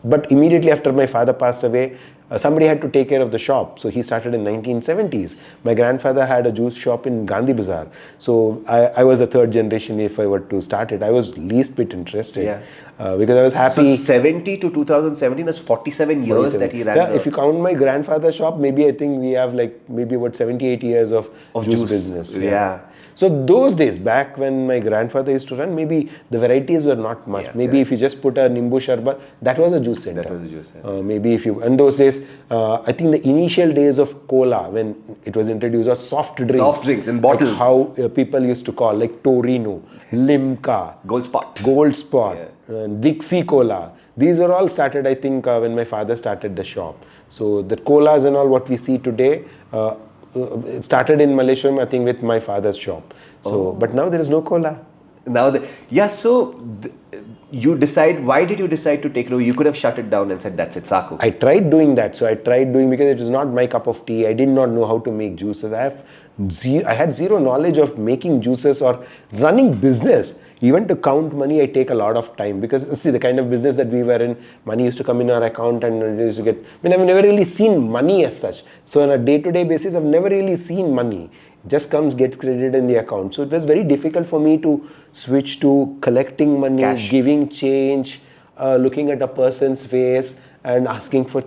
But immediately after my father passed away, somebody had to take care of the shop. So he started in 1970s. My grandfather had a juice shop in Gandhi Bazaar. So I was the third generation if I were to start it. I was least bit interested because I was happy. So 70 to 2017, that's 47 years that he ran. Yeah, if you count my grandfather's shop, maybe I think we have like maybe about 78 years of juice business. Yeah. So those days, back when my grandfather used to run, maybe the varieties were not much. Maybe if you just put a Nimbu Sharbat, that was a juice center. That was a juice center. Maybe if you, in those days, I think the initial days of cola, when it was introduced, or soft drinks. Soft drinks in bottles. Like how people used to call, like Torino, Limca, Gold Spot, Dixie Cola. These were all started, I think, when my father started the shop. So the colas and all what we see today, it started in Malleshwaram, I think, with my father's shop. So, but now there is no cola. Now, why did you decide to take it over? You could have shut it down and said, that's it, Saku. I tried doing that. So I tried doing, because it was not my cup of tea. I did not know how to make juices. I had zero knowledge of making juices or running business. Even to count money, I take a lot of time, because see, the kind of business that we were in, money used to come in our account and it used to get, I've never really seen money as such. So on a day-to-day basis, I've never really seen money. It just comes, gets credited in the account. So it was very difficult for me to switch to collecting money, Cash. giving change, looking at a person's face and asking for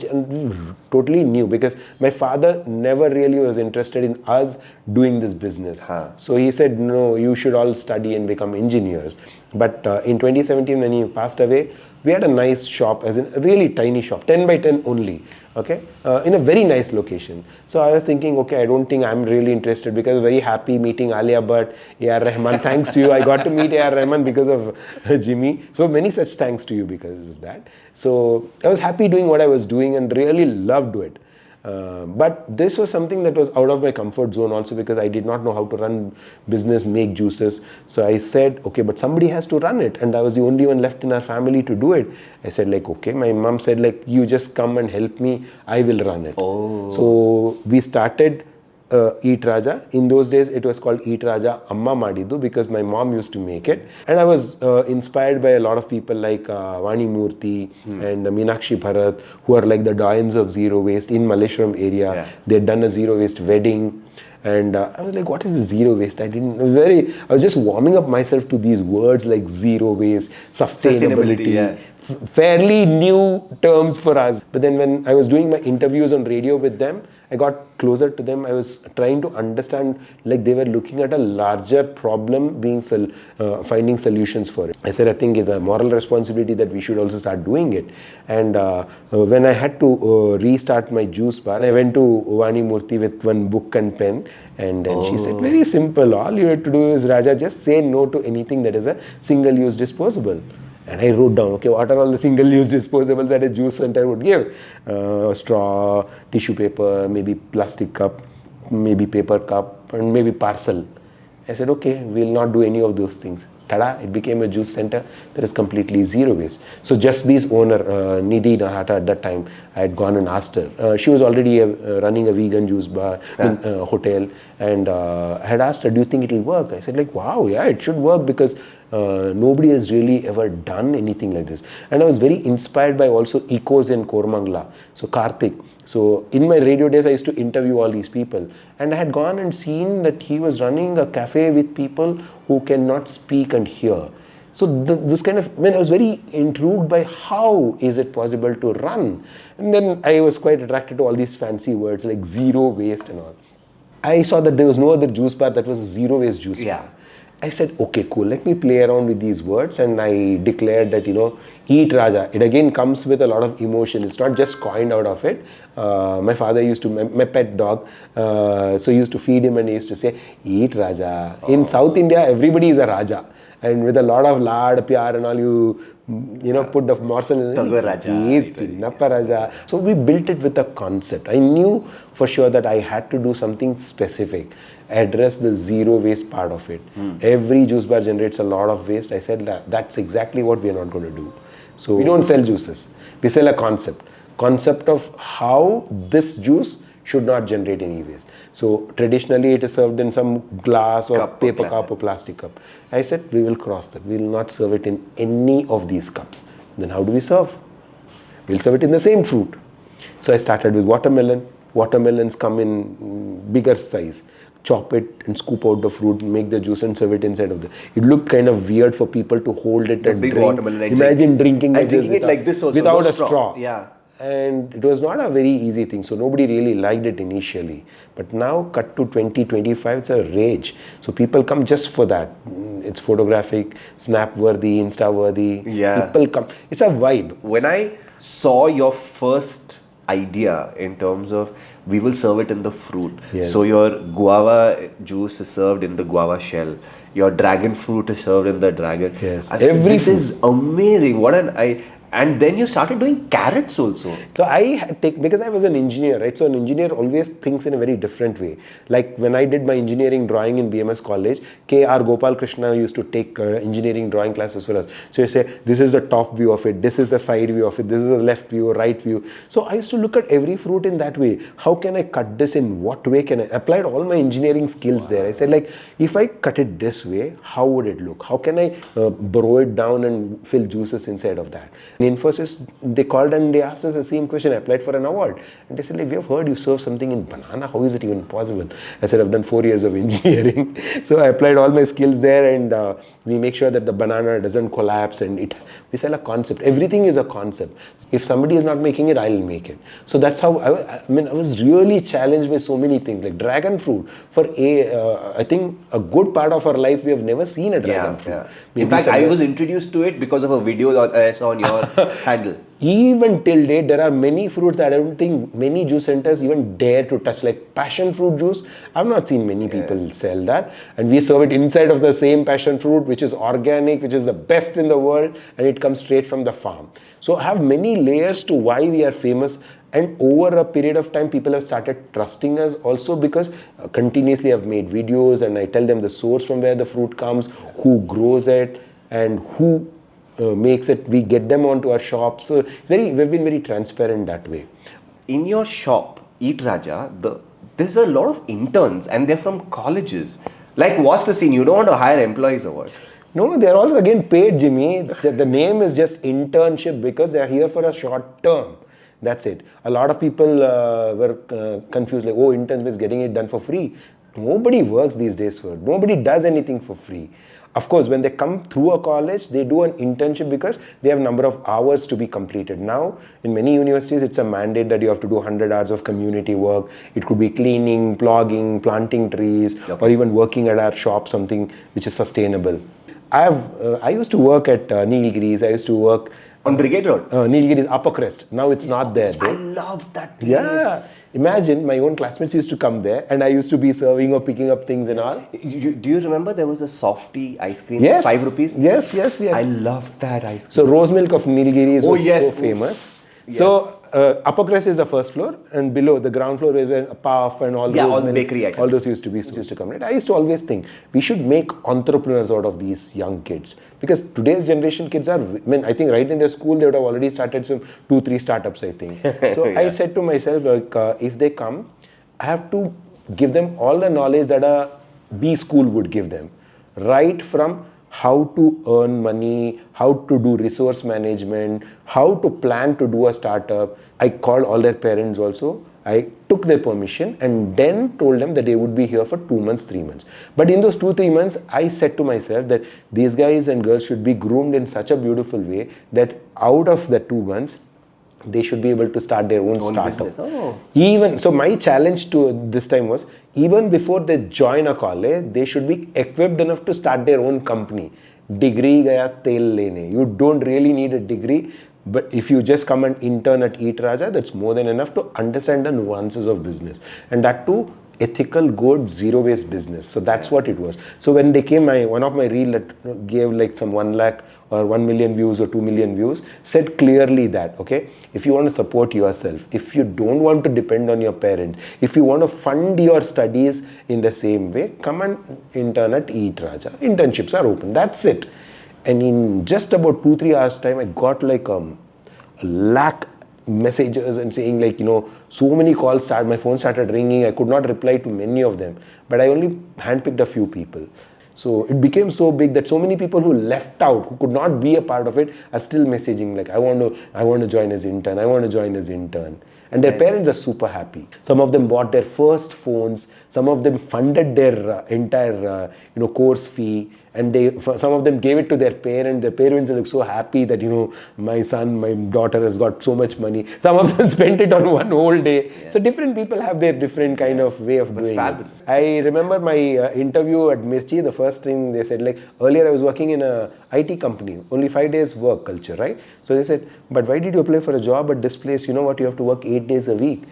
totally new, because my father never really was interested in us doing this business. So he said, no, you should all study and become engineers. But in 2017, when he passed away, we had a nice shop, as in a really tiny shop, 10 by 10 only, okay, in a very nice location. So I was thinking, okay, I don't think I'm really interested, because I was very happy meeting Alia Bhatt, A.R. Rahman. Thanks to you, I got to meet A.R. Rahman because of Jimmy. So many such thanks to you because of that. So I was happy doing what I was doing and really loved it. But this was something that was out of my comfort zone also, because I did not know how to run business, make juices. So I said, okay, but somebody has to run it. And I was the only one left in our family to do it. I said, like, okay, my mom said, like, you just come and help me, I will run it. So we started Eat Raja. In those days, it was called Eat Raja Amma Madidu, because my mom used to make it. And I was inspired by a lot of people like Vani Murthy and Meenakshi Bharat, who are like the doyens of zero waste in Malleshwaram area. Yeah. They had done a zero waste wedding. And I was like, what is zero waste? I was just warming up myself to these words like zero waste, sustainability. Fairly new terms for us. But then when I was doing my interviews on radio with them, I got closer to them. I was trying to understand, like, they were looking at a larger problem, being finding solutions for it. I said, I think it's a moral responsibility that we should also start doing it. And when I had to restart my juice bar, I went to Vani Murthy with one book and pen. And then she said, very simple, all you have to do is, Raja, just say no to anything that is a single-use disposable. And I wrote down, okay, what are all the single-use disposables that a juice center would give? Straw, tissue paper, maybe plastic cup, maybe paper cup, and maybe parcel. I said, okay, we'll not do any of those things. Tada, it became a juice center that is completely zero waste. So Just Be's owner, Nidhi Nahata, at that time, I had gone and asked her. She was already running a vegan juice bar in a hotel, and I had asked her, do you think it will work? I said, like, wow, yeah, it should work, because nobody has really ever done anything like this. And I was very inspired by also Ecos in Kormangla. So Karthik. So in my radio days, I used to interview all these people, and I had gone and seen that he was running a cafe with people who cannot speak and hear. So this kind of, I was very intrigued by how is it possible to run. And then I was quite attracted to all these fancy words like zero waste and all. I saw that there was no other juice bar that was a zero waste juice bar. I said, okay, cool, let me play around with these words, and I declared that, Eat Raja. It again comes with a lot of emotion. It's not just coined out of it. My father used to, my pet dog, so he used to feed him and he used to say, Eat Raja. In South India, everybody is a Raja. And with a lot of lad, pyar and all, you put the morsel in it. So we built it with a concept. I knew for sure that I had to do something specific, address the zero waste part of it. Every juice bar generates a lot of waste. I said that's exactly what we are not going to do. So we don't sell juices. We sell a concept of how this juice should not generate any waste. So traditionally it is served in some glass or paper cup or plastic cup. I said we will cross that. We will not serve it in any of these cups. Then how do we serve? We'll serve it in the same fruit. So I started with watermelon. Watermelons come in bigger size. Chop it and scoop out the fruit, make the juice and serve it inside of it looked kind of weird for people to hold it and big drink. Watermelon, Imagine drinking it like this also, without no a straw. Yeah. And it was not a very easy thing, so nobody really liked it initially. But now, cut to 2025, it's a rage. So people come just for that. It's photographic, snap-worthy, Insta-worthy. Yeah. People come. It's a vibe. When I saw your first idea in terms of we will serve it in the fruit. Yes. So your guava juice is served in the guava shell. Your dragon fruit is served in the dragon. Yes. This is amazing. And then you started doing carrots also. So I had because I was an engineer, right? So an engineer always thinks in a very different way. Like when I did my engineering drawing in BMS College, K.R. Gopal Krishna used to take engineering drawing classes for us. So you say, this is the top view of it, this is the side view of it, this is the left view, right view. So I used to look at every fruit in that way. How can I cut this in what way can I? Applied all my engineering skills there. I said like, if I cut it this way, how would it look? How can I burrow it down and fill juices inside of that? In Infosys, they called and they asked us the same question. I applied for an award. And they said, like, we have heard you serve something in banana. How is it even possible? I said, I've done 4 years of engineering. So I applied all my skills there, and we make sure that the banana doesn't collapse, and we sell a concept. Everything is a concept. If somebody is not making it, I'll make it. So that's how, I was really challenged by so many things. Like dragon fruit, I think a good part of our life, we have never seen a dragon fruit. Yeah. In fact, I was introduced to it because of a video that I saw on your handle. Even till date, there are many fruits that I don't think many juice centers even dare to touch. Like passion fruit juice, I've not seen many people sell that. And we serve it inside of the same passion fruit, which is organic, which is the best in the world, and it comes straight from the farm. So I have many layers to why we are famous. And over a period of time, people have started trusting us also because continuously I've made videos and I tell them the source from where the fruit comes, who grows it, and who makes it. We get them onto our shop. So we've been very transparent that way. In your shop, Eat Raja, there's a lot of interns and they're from colleges. Like, what's the scene? You don't want to hire employees or what? No, they're all again paid, Jimmy. It's just, the name is just internship because they're here for a short term. That's it. A lot of people were confused, like, oh, interns means getting it done for free. Nobody works these days nobody does anything for free. Of course, when they come through a college, they do an internship because they have a number of hours to be completed. Now, in many universities, it's a mandate that you have to do 100 hours of community work. It could be cleaning, plogging, planting trees, or even working at our shop, something which is sustainable. I used to work at Nilgiris. I used to work on Brigade Road? Nilgiris Upper Crest. Now it's not there. I love that place. Yeah. Imagine my own classmates used to come there and I used to be serving or picking up things and all. Do you remember there was a softy ice cream? Yes. 5 rupees? Yes. I loved that ice cream. So rose milk of Nilgiris was so famous. Yes. So upper crest is the first floor, and below the ground floor is a puff and all those all bakery items. All those used to come. Right? I used to always think we should make entrepreneurs out of these young kids, because today's generation kids are. I think right in their school they would have already started some 2-3 startups. I think. So I said to myself, like, if they come, I have to give them all the knowledge that a B school would give them, right from how to earn money, how to do resource management, how to plan to do a startup. I called all their parents also. I took their permission and then told them that they would be here for 2 months, 3 months. But in those 2-3 months, I said to myself that these guys and girls should be groomed in such a beautiful way that out of the 2 months, they should be able to start their own startup. Even so, my challenge to this time was, even before they join a college, they should be equipped enough to start their own company. Degree gaya tel lene. You don't really need a degree, but if you just come and intern at Eat Raja, that's more than enough to understand the nuances of business, and that too ethical, good, zero-waste business. So that's what it was. So when they came, one of my reel that gave like some 1 lakh or 1 million views or 2 million views said clearly that, okay, if you want to support yourself, if you don't want to depend on your parents, if you want to fund your studies in the same way, come and intern at Eat Raja. Internships are open. That's it. And in just about 2-3 hours time, I got like a lakh messages and saying, like, so many calls my phone started ringing. I could not reply to many of them, but I only handpicked a few people. So it became so big that so many people who left out, who could not be a part of it, are still messaging like, I want to join as intern, I want to join as intern. And their parents are super happy. Some of them bought their first phones, some of them funded their entire course fee, and some of them gave it to their parents. Their parents are like so happy that my son, my daughter has got so much money. Some of them spent it on one whole day. So different people have their different kind of way of doing it. I remember my interview at Mirchi. The first thing they said, like, earlier I was working in a IT company, only 5 days work culture, right? So they said, but why did you apply for a job at this place? You know what, you have to work 8 days a week.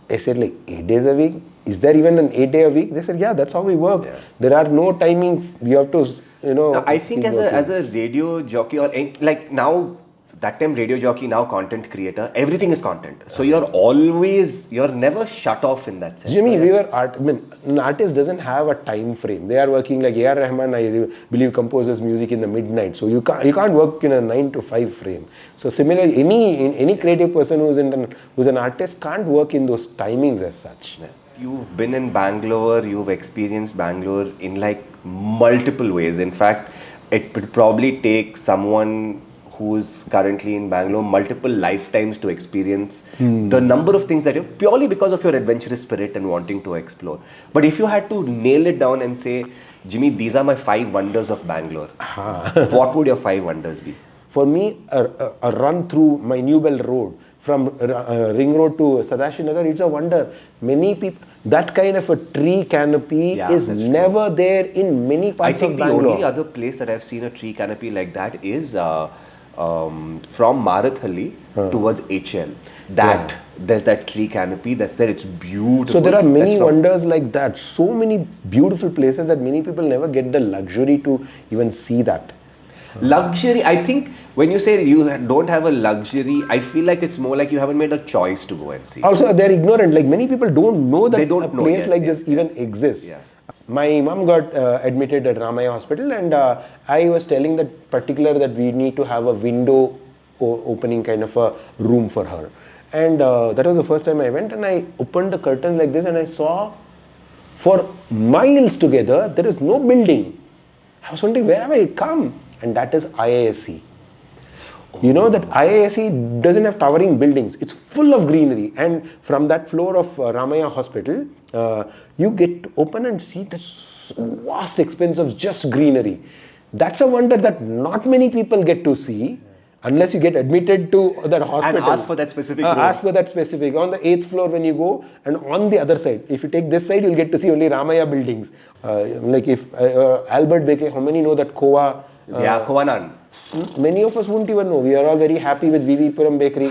I said, like, 8 days a week? Is there even an 8 day a week? They said, yeah, that's how we work. There are no timings. We have to, Now, I think as a radio jockey, or like now that time radio jockey, now content creator, everything is content. So you're never shut off in that sense. Jimmy, an artist doesn't have a time frame. They are working like A.R. Rahman, I believe, composes music in the midnight. So you can't work in a 9 to 5 frame. So similarly, any creative person who's an artist can't work in those timings as such. Yeah. You've been in Bangalore, you've experienced Bangalore in like multiple ways. In fact, it would probably take someone who's currently in Bangalore multiple lifetimes to experience the number of things that you, purely because of your adventurous spirit and wanting to explore. But if you had to nail it down and say, Jimmy, these are my 5 wonders of Bangalore, what would your 5 wonders be? For me, a run through my New Bell Road from Ring Road to Sadashinagar, it's a wonder. Many people, that kind of a tree canopy is never there in many parts of Bangalore. I think the only other place that I've seen a tree canopy like that is from Marathalli towards HL. There's that tree canopy that's there. It's beautiful. So there are many wonders like that. So many beautiful places that many people never get the luxury to even see that. Luxury, I think when you say you don't have a luxury, I feel like it's more like you haven't made a choice to go and see. Also, they're ignorant. Like many people don't know that a place like this even exists. Yeah. My mom got admitted at Ramaya Hospital, and I was telling that particular that we need to have a window opening kind of a room for her. And that was the first time I went, and I opened the curtain like this, and I saw for miles together there is no building. I was wondering, where have I come? And that is IISC. You know that IISC doesn't have towering buildings. It's full of greenery. And from that floor of Ramaya Hospital, you get to open and see this vast expanse of just greenery. That's a wonder that not many people get to see unless you get admitted to that hospital. And ask for that specific room. Ask for that specific. On the 8th floor when you go, and on the other side, if you take this side, you'll get to see only Ramaya buildings. Like if Albert Beke, how many know that Koa? Kovanan. Many of us won't even know. We are all very happy with VV Bakery.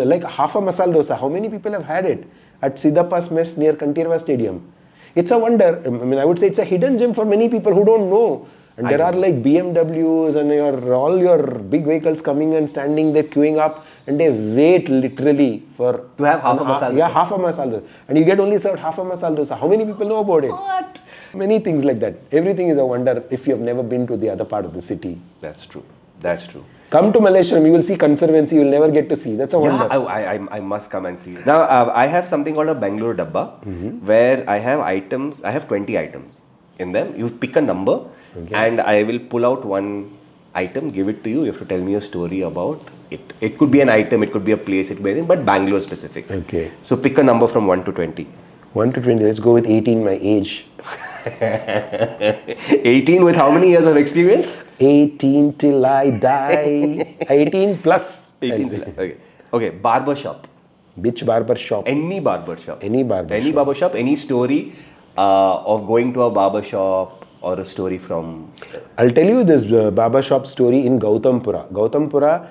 Like half a masala dosa. How many people have had it at Siddhapa's Mess near Kantirva Stadium? It's a wonder. I would say it's a hidden gem for many people who don't know. And there are like BMWs and all your big vehicles coming and standing there queuing up, and they wait literally for to have half a masala dosa. Yeah, half a masala dosa. And you get only served half a masala dosa. How many people know about it? What? Many things like that. Everything is a wonder if you have never been to the other part of the city. That's true. That's true. Come to Malleshwaram, you will see conservancy, you will never get to see. That's a wonder. Yeah, I must come and see. Now, I have something called a Bengaluru Dabba, where I have items, I have 20 items in them. You pick a number, and I will pull out one item, give it to you. You have to tell me a story about it. It could be an item, it could be a place, it could be anything, but Bangalore specific. Okay. So pick a number from 1 to 20. 1 to 20, let's go with 18, my age. 18 with how many years of experience? 18 till I die. 18 plus. 18 till Okay, barber shop. Which barber shop? Any barber shop. Any barber shop. Barber shop, any story of going to a barber shop or a story from... I'll tell you this barber shop story in Gautampura. Gautampura,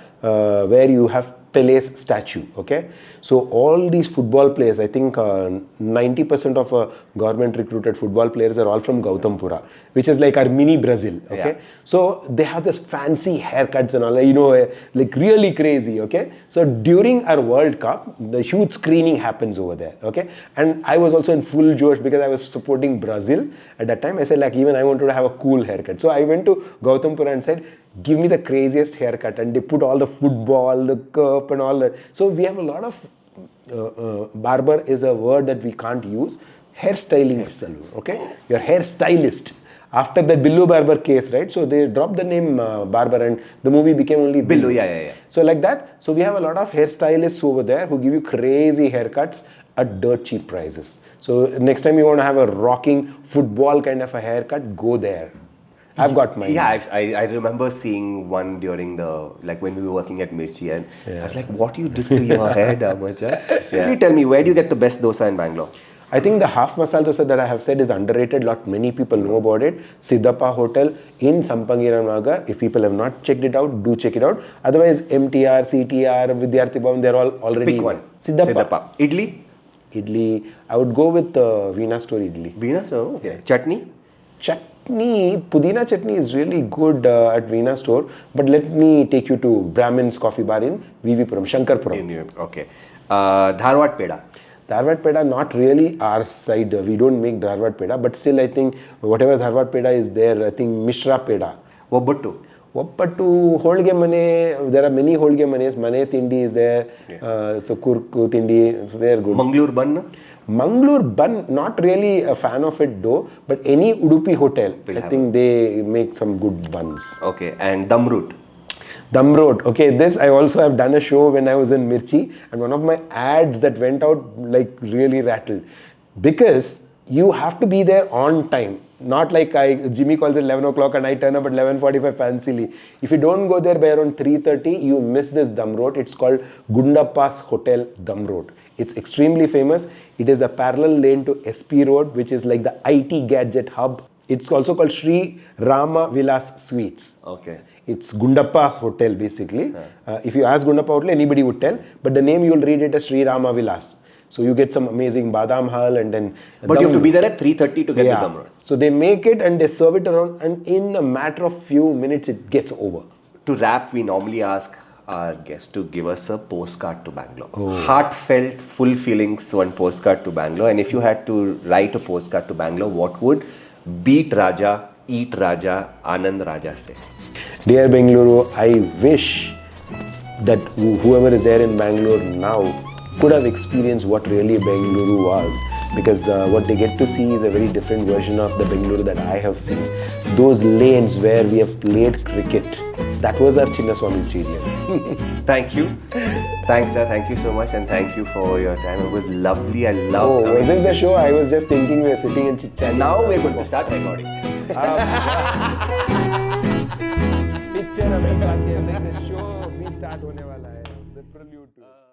where you have Pele's statue, okay? So all these football players, I think 90% of government recruited football players are all from Gautampura, which is like our mini Brazil, okay? Yeah. So they have this fancy haircuts and all, like really crazy, okay? So during our World Cup, the huge screening happens over there, okay? And I was also in full josh because I was supporting Brazil at that time. I said like, even I wanted to have a cool haircut. So I went to Gautampura and said, give me the craziest haircut, and they put all the football, the curp and all that. So we have a lot of, barber is a word that we can't use, hairstyling salon, okay? Your hairstylist. After that Billu Barber case, right? So they dropped the name Barber and the movie became only Billu, yeah. So like that, so we have a lot of hairstylists over there who give you crazy haircuts at dirt cheap prices. So next time you want to have a rocking football kind of a haircut, go there. I've got mine. Yeah, I remember seeing one during when we were working at Mirchi, and I was like, what you did to your hair, Damaja? Really tell me, where do you get the best dosa in Bangalore? I think the half masala dosa that I have said is underrated. Many people know about it. Siddhapa Hotel in Sampangiran Nagar. If people have not checked it out, do check it out. Otherwise, MTR, CTR, Vidyarthi Bhavan, they're all already. Pick one. Siddhapa. Idli, I would go with Veena Store Idli. Veena Store, okay. Chutney? chutney, Pudina chutney is really good at Veena store. But let me take you to Brahmin's Coffee Bar in VV-Puram, Shankarpuram. Okay. Dharwad Peda. Dharwad Peda, not really our side. We don't make Dharwad Peda, but still I think whatever Dharwad Peda is there, I think Mishra Peda. Obbottu. Obbottu, Holge Mane, there are many Holge Manes. Mane Tindi is there, so Kurku Tindi, so they are good. Mangalore Bun? Mangalore Bun, not really a fan of it though, but any Udupi hotel, I think they make some good buns. Okay, and Dum Root? Dum Road. Okay, this I also have done a show when I was in Mirchi, and one of my ads that went out like really rattled, because you have to be there on time. Not like Jimmy calls it 11 o'clock and I turn up at 11:45 fancily. If you don't go there by around 3:30, you miss this Dum Road. It's called Gundappa's Hotel Dum Road. It's extremely famous. It is a parallel lane to SP Road, which is like the IT gadget hub. It's also called Sri Rama Vilas Suites. Okay. It's Gundappa Hotel basically. If you ask Gundappa Hotel, anybody would tell. But the name you'll read it as Sri Rama Vilas. So you get some amazing badam hal and then... But you have to be there at 3:30 to get the Dum Road. So they make it and they serve it around, and in a matter of few minutes it gets over. To wrap, we normally ask our guests to give us a postcard to Bangalore. Heartfelt, full feelings, one postcard to Bangalore. And if you had to write a postcard to Bangalore, what would Beat Raja, Eat Raja, Anand Raja say? Dear Bengaluru, I wish that whoever is there in Bangalore now could have experienced what really Bengaluru was, because what they get to see is a very different version of the Bengaluru that I have seen. Those lanes where we have played cricket, that was our Chinnaswamy Stadium. Thank you. Thanks, sir. Thank you so much, and thank you for your time. It was lovely. I love. Oh, was this the show? I was just thinking we were sitting and chit-chatting. Now we're going to start recording. Picture हमें बाकी है, like the show भी start होने वाला है. The prelude to.